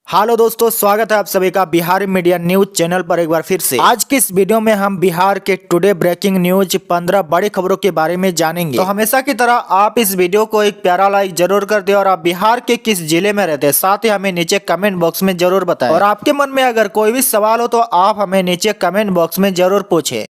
Hello दोस्तों, स्वागत है आप सभी का बिहार मीडिया न्यूज चैनल पर एक बार फिर से। आज की इस वीडियो में हम बिहार के टुडे ब्रेकिंग न्यूज 15 बड़ी खबरों के बारे में जानेंगे। तो हमेशा की तरह आप इस वीडियो को एक प्यारा लाइक जरूर कर दे और आप बिहार के किस जिले में रहते हैं साथ ही हमें नीचे कमेंट बॉक्स में जरूर बताएं। और आपके मन में अगर कोई भी सवाल हो तो आप हमें नीचे कमेंट बॉक्स में जरूर पूछे।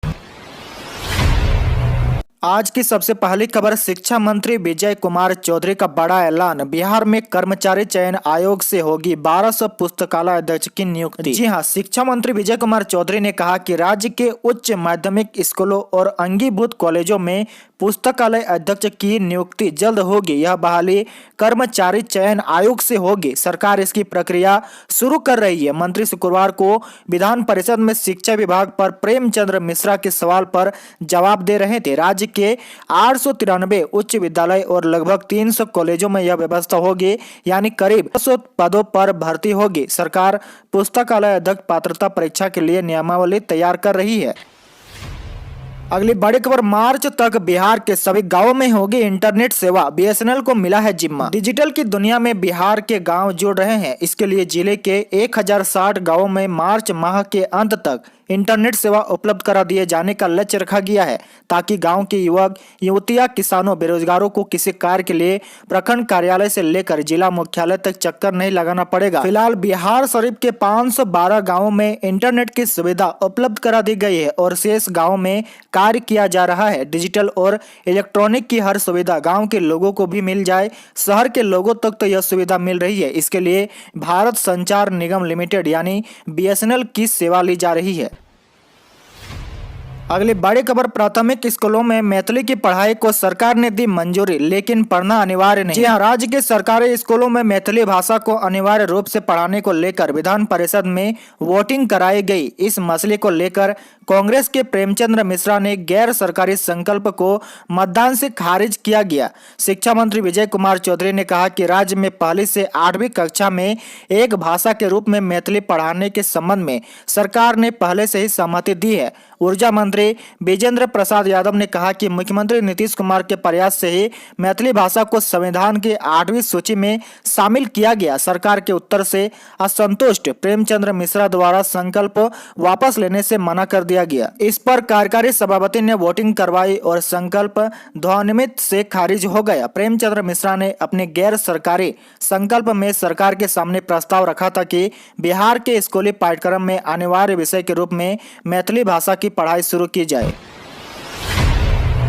आज की सबसे पहली खबर, शिक्षा मंत्री विजय कुमार चौधरी का बड़ा ऐलान। बिहार में कर्मचारी चयन आयोग से होगी 1200 पुस्तकालय अध्यक्ष की नियुक्ति। जी हां, शिक्षा मंत्री विजय कुमार चौधरी ने कहा कि राज्य के उच्च माध्यमिक स्कूलों और अंगीभूत कॉलेजों में पुस्तकालय अध्यक्ष की नियुक्ति जल्द होगी। यह बहाली कर्मचारी चयन आयोग से होगी। सरकार इसकी प्रक्रिया शुरू कर रही है। मंत्री शुक्रवार को विधान परिषद में शिक्षा विभाग पर प्रेमचंद्र मिश्रा के सवाल पर जवाब दे रहे थे। राज्य के 893 उच्च विद्यालय और लगभग 300 कॉलेजों में यह व्यवस्था होगी, यानी करीब 200 पदों पर भर्ती होगी। सरकार पुस्तकालय अध्यक्ष पात्रता परीक्षा के लिए नियमावली तैयार कर रही है। अगली बड़ी खबर, मार्च तक बिहार के सभी गांवों में होगी इंटरनेट सेवा। बीएसएनएल को मिला है जिम्मा। डिजिटल की दुनिया में बिहार के गांव जुड़ रहे हैं। इसके लिए जिले के 1060 गांवों में मार्च माह के अंत तक इंटरनेट सेवा उपलब्ध करा दिए जाने का लक्ष्य रखा गया है, ताकि गांव के युवक युवतियां, किसानों, बेरोजगारों को किसी कार्य के लिए प्रखंड कार्यालय से लेकर जिला मुख्यालय तक चक्कर नहीं लगाना पड़ेगा। फिलहाल बिहार शरीफ के 512 गांवों में इंटरनेट की सुविधा उपलब्ध करा दी गई है और शेष गाँव में कार्य किया जा रहा है। डिजिटल और इलेक्ट्रॉनिक की हर सुविधा गाँव के लोगों को भी मिल जाए। शहर के लोगों तक तो यह सुविधा मिल रही है। इसके लिए भारत संचार निगम लिमिटेड यानी बीएसएनएल की सेवा ली जा रही है। अगली बड़ी खबर, प्राथमिक स्कूलों में मैथिली की पढ़ाई को सरकार ने दी मंजूरी, लेकिन पढ़ना अनिवार्य नहीं। जी हां, राज्य के सरकारी स्कूलों में मैथिली भाषा को अनिवार्य रूप से पढ़ाने को लेकर विधान परिषद में वोटिंग कराई गई। इस मसले को लेकर कांग्रेस के प्रेमचंद्र मिश्रा ने गैर सरकारी संकल्प को मतदान से खारिज किया गया। शिक्षा मंत्री विजय कुमार चौधरी ने कहा कि राज्य में पहली से 8वीं कक्षा में एक भाषा के रूप में मैथिली पढ़ाने के संबंध में सरकार ने पहले से ही सहमति दी है। ऊर्जा मंत्री विजेंद्र प्रसाद यादव ने कहा कि मुख्यमंत्री नीतीश कुमार के प्रयास से ही मैथिली भाषा को संविधान की 8वीं सूची में शामिल किया गया। सरकार के उत्तर से असंतुष्ट प्रेमचंद्र मिश्रा द्वारा संकल्प वापस लेने से मना कर दिया गया। इस पर कार्यकारी सभापति ने वोटिंग करवाई और संकल्प ध्वनिमत से खारिज हो गया। प्रेमचंद्र मिश्रा ने अपने गैर सरकारी संकल्प में सरकार के सामने प्रस्ताव रखा था कि बिहार के स्कूली पाठ्यक्रम में अनिवार्य विषय के रूप में मैथिली भाषा की पढ़ाई शुरू की जाए।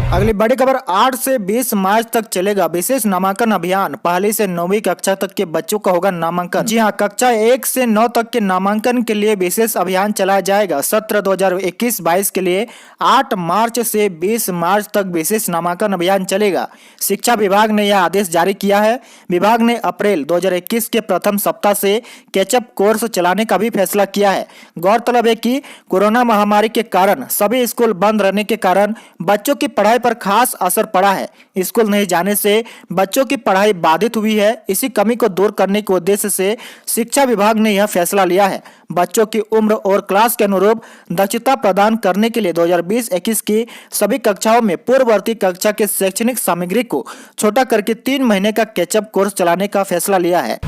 अगली बड़ी खबर, 8 से 20 मार्च तक चलेगा विशेष नामांकन अभियान। पहली से 9वीं कक्षा तक के बच्चों का होगा नामांकन। जी हां, कक्षा 1 से 9 तक के नामांकन के लिए विशेष अभियान चलाया जाएगा। सत्र 2021-22 के लिए 8 मार्च से 20 मार्च तक विशेष नामांकन अभियान चलेगा। शिक्षा विभाग ने यह आदेश जारी किया है। विभाग ने अप्रैल 2021 के प्रथम सप्ताह से कैचअप कोर्स चलाने का भी फैसला किया है। गौरतलब है कि कोरोना महामारी के कारण सभी स्कूल बंद रहने के कारण बच्चों की पढ़ाई पर खास असर पड़ा है। स्कूल नहीं जाने से बच्चों की पढ़ाई बाधित हुई है। इसी कमी को दूर करने के उद्देश्य से शिक्षा विभाग ने यह फैसला लिया है। बच्चों की उम्र और क्लास के अनुरूप दक्षता प्रदान करने के लिए 2020-21 की सभी कक्षाओं में पूर्ववर्ती कक्षा के शैक्षणिक सामग्री को छोटा करके 3 महीने का कैचअप कोर्स चलाने का फैसला लिया है।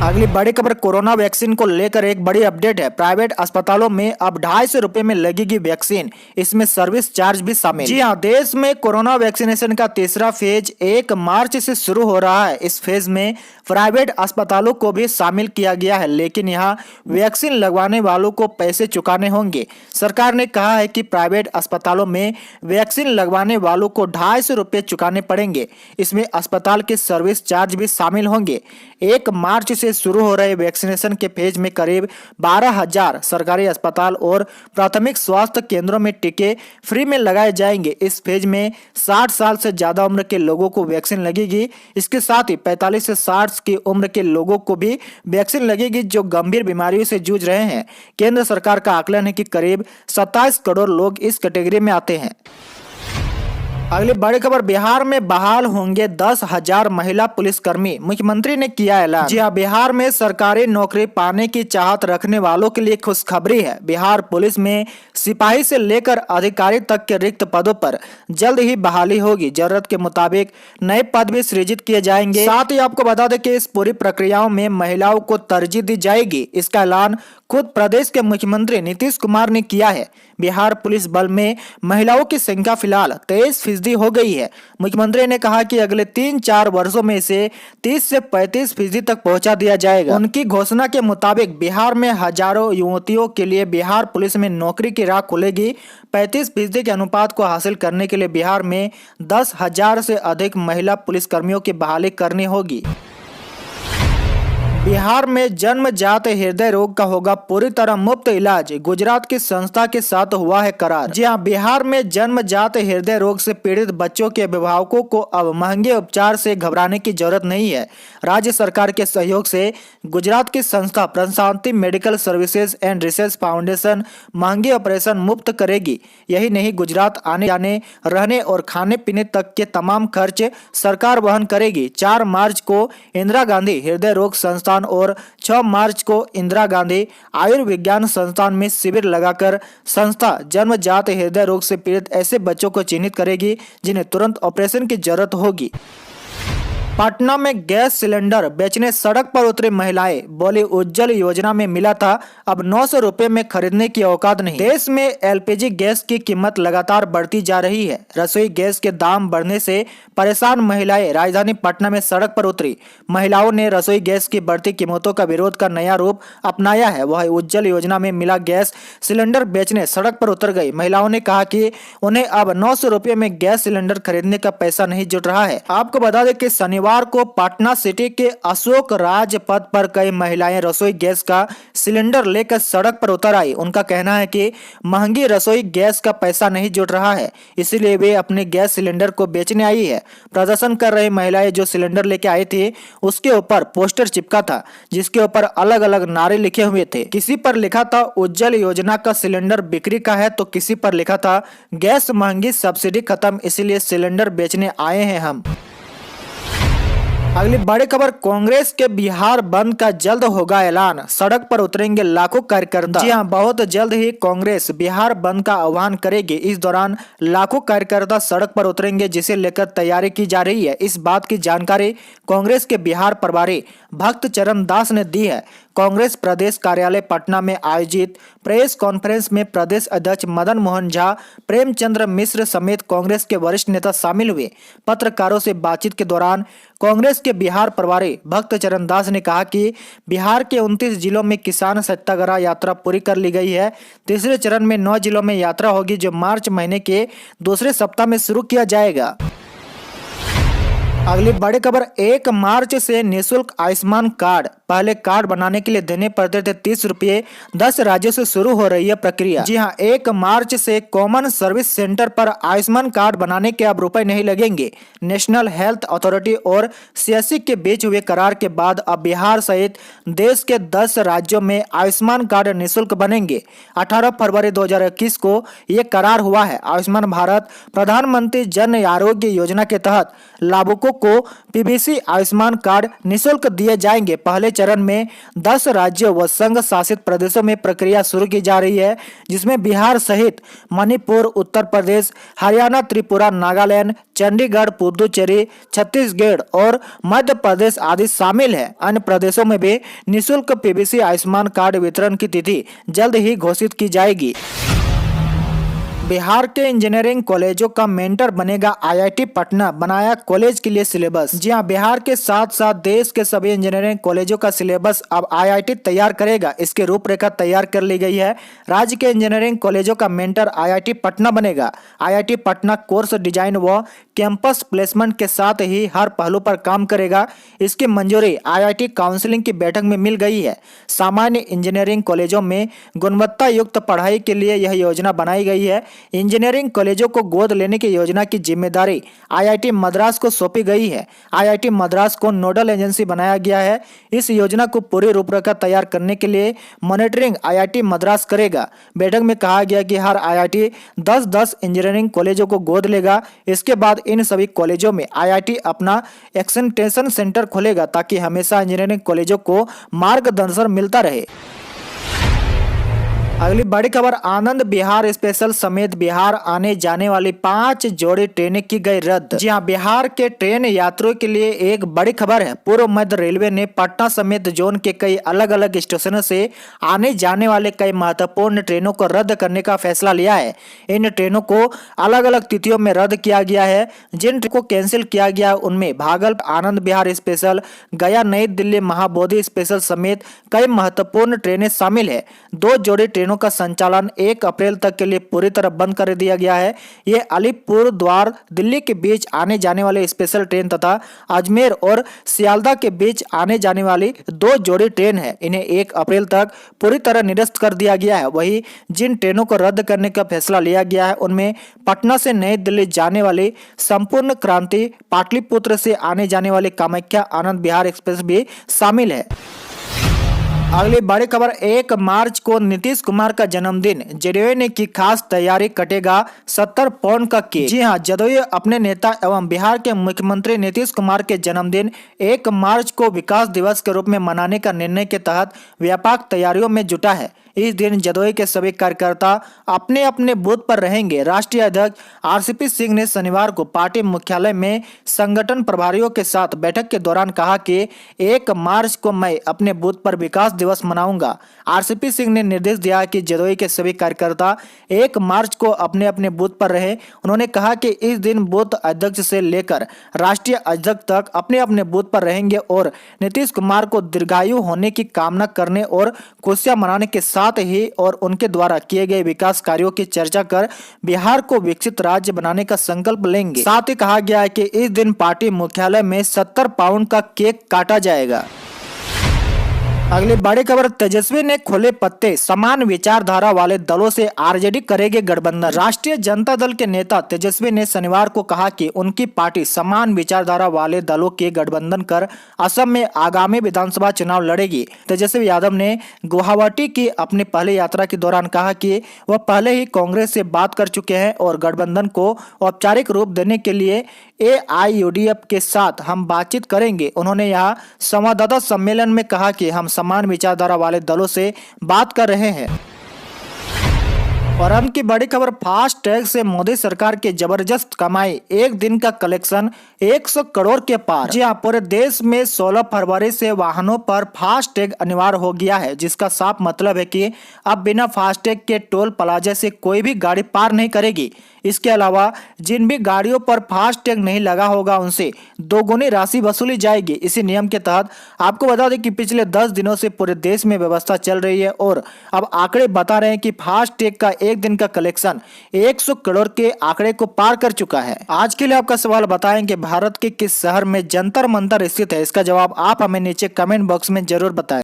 अगली बड़ी खबर, कोरोना वैक्सीन को लेकर एक बड़ी अपडेट है। प्राइवेट अस्पतालों में अब 250 रुपए में लगेगी वैक्सीन, इसमें सर्विस चार्ज भी शामिल। जी हां, देश में कोरोना वैक्सीनेशन का तीसरा फेज 1 मार्च से शुरू हो रहा है। इस फेज में प्राइवेट अस्पतालों को भी शामिल किया गया है, लेकिन यहाँ वैक्सीन लगवाने वालों को पैसे चुकाने होंगे। सरकार ने कहा है कि प्राइवेट अस्पतालों में वैक्सीन लगवाने वालों को 250 रुपए चुकाने पड़ेंगे। इसमें अस्पताल के सर्विस चार्ज भी शामिल होंगे। 1 मार्च से शुरू हो रहे वैक्सीनेशन के फेज में करीब 12,000 सरकारी अस्पताल और प्राथमिक स्वास्थ्य केंद्रों में टीके फ्री में लगाए जाएंगे। इस फेज में 60 साल से ज्यादा उम्र के लोगों को वैक्सीन लगेगी। इसके साथ ही 45 से 60 की उम्र के लोगों को भी वैक्सीन लगेगी जो गंभीर बीमारियों से जूझ रहे हैं। केंद्र सरकार का आकलन है कि करीब 27 करोड़ लोग इस कैटेगरी में आते हैं। अगली बड़ी खबर, बिहार में बहाल होंगे 10,000 महिला पुलिसकर्मी, मुख्यमंत्री ने किया ऐलान। जी हां, बिहार में सरकारी नौकरी पाने की चाहत रखने वालों के लिए खुशखबरी है। बिहार पुलिस में सिपाही से लेकर अधिकारी तक के रिक्त पदों पर जल्द ही बहाली होगी। जरूरत के मुताबिक नए पद भी सृजित किए जाएंगे। साथ ही आपको बता दें कि इस पूरी प्रक्रियाओं में महिलाओं को तरजीह दी जाएगी। इसका ऐलान खुद प्रदेश के मुख्यमंत्री नीतीश कुमार ने किया है। बिहार पुलिस बल में महिलाओं की संख्या फिलहाल 23% हो गई है। मुख्यमंत्री ने कहा कि अगले 3-4 वर्षों में इसे 30 से 35% तक पहुंचा दिया जाएगा। उनकी घोषणा के मुताबिक बिहार में हजारों युवतियों के लिए बिहार पुलिस में नौकरी की राह खुलेगी। 35% के अनुपात को हासिल करने के लिए बिहार में 10,000 से अधिक महिला पुलिसकर्मियों की बहाली करनी होगी। बिहार में जन्मजात हृदय रोग का होगा पूरी तरह मुफ्त इलाज, गुजरात की संस्था के साथ हुआ है करार। जी हां, बिहार में जन्मजात हृदय रोग से पीड़ित बच्चों के अभिभावकों को अब महंगे उपचार से घबराने की जरूरत नहीं है। राज्य सरकार के सहयोग से गुजरात की संस्था Prashanti medical services and research foundation महंगे ऑपरेशन मुफ्त करेगी। यही नहीं, गुजरात आने जाने, रहने और खाने पीने तक के तमाम खर्च सरकार वहन करेगी। 4 मार्च को इंदिरा गांधी हृदय रोग संस्थान और 6 मार्च को इंदिरा गांधी आयुर्विज्ञान संस्थान में शिविर लगाकर संस्था जन्मजात हृदय रोग से पीड़ित ऐसे बच्चों को चिन्हित करेगी जिन्हें तुरंत ऑपरेशन की जरूरत होगी। पटना में गैस सिलेंडर बेचने सड़क पर उतरी महिलाएं, बोली उज्जवल योजना में मिला था, अब 900 रुपए में खरीदने की औकात नहीं। देश में एलपीजी गैस की कीमत लगातार बढ़ती जा रही है। रसोई गैस के दाम बढ़ने से परेशान महिलाएं राजधानी पटना में सड़क पर उतरी। महिलाओं ने रसोई गैस की बढ़ती कीमतों का विरोध का नया रूप अपनाया है। वह उज्जवल योजना में मिला गैस सिलेंडर बेचने सड़क पर उतर गई। महिलाओं ने कहा कि उन्हें अब 900 रुपए में गैस सिलेंडर खरीदने का पैसा नहीं जुट रहा है। आपको बता दें कि शनिवार को पटना सिटी के अशोक राज पथ पर कई महिलाएं रसोई गैस का सिलेंडर लेकर सड़क पर उतर आई। उनका कहना है कि महंगी रसोई गैस का पैसा नहीं जुट रहा है, इसीलिए वे अपने गैस सिलेंडर को बेचने आई है। प्रदर्शन कर रही महिलाएं जो सिलेंडर लेकर आई थी उसके ऊपर पोस्टर चिपका था जिसके ऊपर अलग अलग नारे लिखे हुए थे। किसी पर लिखा था उज्जवल योजना का सिलेंडर बिक्री का है, तो किसी पर लिखा था गैस महंगी, सब्सिडी खत्म, इसीलिए सिलेंडर बेचने आए हैं हम। अगली बड़ी खबर, कांग्रेस के बिहार बंद का जल्द होगा ऐलान, सड़क पर उतरेंगे लाखों कार्यकर्ता। जी हां, बहुत जल्द ही कांग्रेस बिहार बंद का आह्वान करेगी। इस दौरान लाखों कार्यकर्ता सड़क पर उतरेंगे, जिसे लेकर तैयारी की जा रही है। इस बात की जानकारी कांग्रेस के बिहार प्रभारी भक्त चरण दास ने दी है। कांग्रेस प्रदेश कार्यालय पटना में आयोजित प्रेस कॉन्फ्रेंस में प्रदेश अध्यक्ष मदन मोहन झा, प्रेमचंद्र मिश्र समेत कांग्रेस के वरिष्ठ नेता शामिल हुए। पत्रकारों से बातचीत के दौरान कांग्रेस के बिहार प्रभारी भक्त चरण दास ने कहा कि बिहार के 29 जिलों में किसान सत्याग्रह यात्रा पूरी कर ली गई है। तीसरे चरण में 9 जिलों में यात्रा होगी, जो मार्च महीने के दूसरे सप्ताह में शुरू किया जाएगा। अगली बड़ी खबर, 1 मार्च से निःशुल्क आयुष्मान कार्ड। पहले कार्ड बनाने के लिए देने पड़ते थे 30 रुपये। 10 राज्यों से शुरू हो रही है प्रक्रिया। जी हां, 1 मार्च से कॉमन सर्विस सेंटर पर आयुष्मान कार्ड बनाने के अब रुपए नहीं लगेंगे। नेशनल हेल्थ अथॉरिटी और सीएससी के बीच हुए करार के बाद अब बिहार सहित देश के 10 राज्यों में आयुष्मान कार्ड निःशुल्क बनेंगे। 18 फरवरी 2021 को ये करार हुआ है। आयुष्मान भारत प्रधानमंत्री जन आरोग्य योजना के तहत लाभुकों को पीबीसी आयुष्मान कार्ड निःशुल्क दिए जाएंगे। पहले चरण में 10 राज्यों व संघ शासित प्रदेशों में प्रक्रिया शुरू की जा रही है, जिसमें बिहार सहित मणिपुर, उत्तर प्रदेश, हरियाणा, त्रिपुरा, नागालैंड, चंडीगढ़, पुदुचेरी, छत्तीसगढ़ और मध्य प्रदेश आदि शामिल है। अन्य प्रदेशों में भी निःशुल्क पीबीसी आयुष्मान कार्ड वितरण की तिथि जल्द ही घोषित की जाएगी। बिहार के इंजीनियरिंग कॉलेजों का मेंटर बनेगा आईआईटी पटना, बनाया कॉलेज के लिए सिलेबस। जी हां, बिहार के साथ साथ देश के सभी इंजीनियरिंग कॉलेजों का सिलेबस अब आईआईटी तैयार करेगा। इसकी रूपरेखा तैयार कर ली गई है। राज्य के इंजीनियरिंग कॉलेजों का मेंटर आईआईटी पटना बनेगा। आईआईटी पटना कोर्स डिजाइन व कैंपस प्लेसमेंट के साथ ही हर पहलू पर काम करेगा। इसकी मंजूरी आईआईटी काउंसिलिंग की बैठक में मिल गई है। सामान्य इंजीनियरिंग कॉलेजों में गुणवत्ता युक्त पढ़ाई के लिए यह योजना बनाई गई है। इंजीनियरिंग कॉलेजों को गोद लेने की योजना की जिम्मेदारी आईआईटी मद्रास को सौंपी गई है। आईआईटी मद्रास को नोडल एजेंसी बनाया गया है। इस योजना को पूरी रूपरेखा तैयार करने के लिए मॉनिटरिंग आईआईटी मद्रास करेगा। बैठक में कहा गया कि हर आईआईटी 10-10 इंजीनियरिंग कॉलेजों को गोद लेगा। इसके बाद इन सभी कॉलेजों में आईआईटी अपना एक्सटेंशन सेंटर खोलेगा ताकि हमेशा इंजीनियरिंग कॉलेजों को मार्गदर्शन मिलता रहे। अगली बड़ी खबर, आनंद बिहार स्पेशल समेत बिहार आने जाने वाली 5 जोड़ी ट्रेनें की गई रद्द। जी हां, बिहार के ट्रेन यात्रियों के लिए एक बड़ी खबर है। पूर्व मध्य रेलवे ने पटना समेत जोन के कई अलग अलग स्टेशनों से आने जाने वाले कई महत्वपूर्ण ट्रेनों को रद्द करने का फैसला लिया है। इन ट्रेनों को अलग अलग तिथियों में रद्द किया गया है। जिन ट्रेनों को कैंसिल किया गया उनमें भागलपुर आनंद बिहार स्पेशल, गया नई दिल्ली महाबोधि स्पेशल समेत कई महत्वपूर्ण ट्रेनें शामिल है। 2 जोड़ी ट्रेनों का संचालन 1 अप्रैल तक के लिए पूरी तरह बंद कर दिया गया है। ये अलीपुरद्वार दिल्ली के बीच आने जाने वाले स्पेशल ट्रेन तथा अजमेर और सियालदह के बीच आने जाने वाली 2 जोड़ी ट्रेन है। इन्हें 1 अप्रैल तक पूरी तरह निरस्त कर दिया गया है। वहीं जिन ट्रेनों को रद्द करने का फैसला लिया गया है उनमें पटना से नई दिल्ली जाने वाली संपूर्ण क्रांति, पाटलिपुत्र से आने जाने वाली कामाख्या आनंद बिहार एक्सप्रेस भी शामिल है। अगली बड़ी खबर, 1 मार्च को नीतीश कुमार का जन्मदिन, जदयू ने की खास तैयारी, कटेगा 70 पाउंड का केक। जी हां, जदयू अपने नेता एवं बिहार के मुख्यमंत्री नीतीश कुमार के जन्मदिन 1 मार्च को विकास दिवस के रूप में मनाने का निर्णय के तहत व्यापक तैयारियों में जुटा है। इस दिन जदयू के सभी कार्यकर्ता अपने अपने बूथ पर रहेंगे। राष्ट्रीय अध्यक्ष आरसीपी सिंह ने शनिवार को पार्टी मुख्यालय में संगठन प्रभारियों के साथ बैठक के दौरान कहा कि 1 मार्च को मैं अपने बूथ पर विकास दिवस मनाऊंगा। आरसीपी सिंह ने निर्देश दिया कि जदयू के सभी कार्यकर्ता 1 मार्च को अपने अपने बूथ पर रहें। उन्होंने कहा कि इस दिन बूथ अध्यक्ष से लेकर राष्ट्रीय अध्यक्ष तक अपने अपने बूथ पर रहेंगे और नीतीश कुमार को दीर्घायु होने की कामना करने और खुशियां मनाने के साथ ही और उनके द्वारा किए गए विकास कार्यों की चर्चा कर बिहार को विकसित राज्य बनाने का संकल्प लेंगे। साथ ही कहा गया है कि इस दिन पार्टी मुख्यालय में 70 पाउंड का केक काटा जाएगा। अगली बड़ी खबर, तेजस्वी ने खोले पत्ते, समान विचारधारा वाले दलों से आरजेडी करेगी गठबंधन। राष्ट्रीय जनता दल के नेता तेजस्वी ने शनिवार को कहा कि उनकी पार्टी समान विचारधारा वाले दलों के गठबंधन कर असम में आगामी विधानसभा चुनाव लड़ेगी। तेजस्वी यादव ने गुवाहाटी की अपनी पहली यात्रा के दौरान कहा कि वह पहले ही कांग्रेस से बात कर चुके हैं और गठबंधन को औपचारिक रूप देने के लिए एआईयूडीएफ के साथ हम बातचीत करेंगे। उन्होंने यहाँ संवाददाता सम्मेलन में कहा कि हम समान विचारधारा वाले दलों से बात कर रहे हैं। और अंत की बड़ी खबर, फास्ट टैग से मोदी सरकार की जबरदस्त कमाई, एक दिन का कलेक्शन 100 करोड़ के पार। जी हां, पूरे देश में 16 फरवरी से वाहनों पर फास्ट टैग अनिवार्य हो गया है, जिसका साफ मतलब है कि अब बिना फास्ट टैग के टोल प्लाजा से कोई भी गाड़ी पार नहीं करेगी। इसके अलावा जिन भी गाड़ियों पर फास्ट टैग नहीं लगा होगा उनसे दोगुनी राशि वसूली जाएगी। इसी नियम के तहत आपको बता दें कि पिछले 10 दिनों से पूरे देश में व्यवस्था चल रही है और अब आंकड़े बता रहे हैं कि फास्ट टैग का एक दिन का कलेक्शन 100 करोड़ के आंकड़े को पार कर चुका है। आज के लिए आपका सवाल बताएं कि भारत के किस शहर में जंतर मंतर स्थित है? इसका जवाब आप हमें नीचे कमेंट बॉक्स में जरूर बताएं।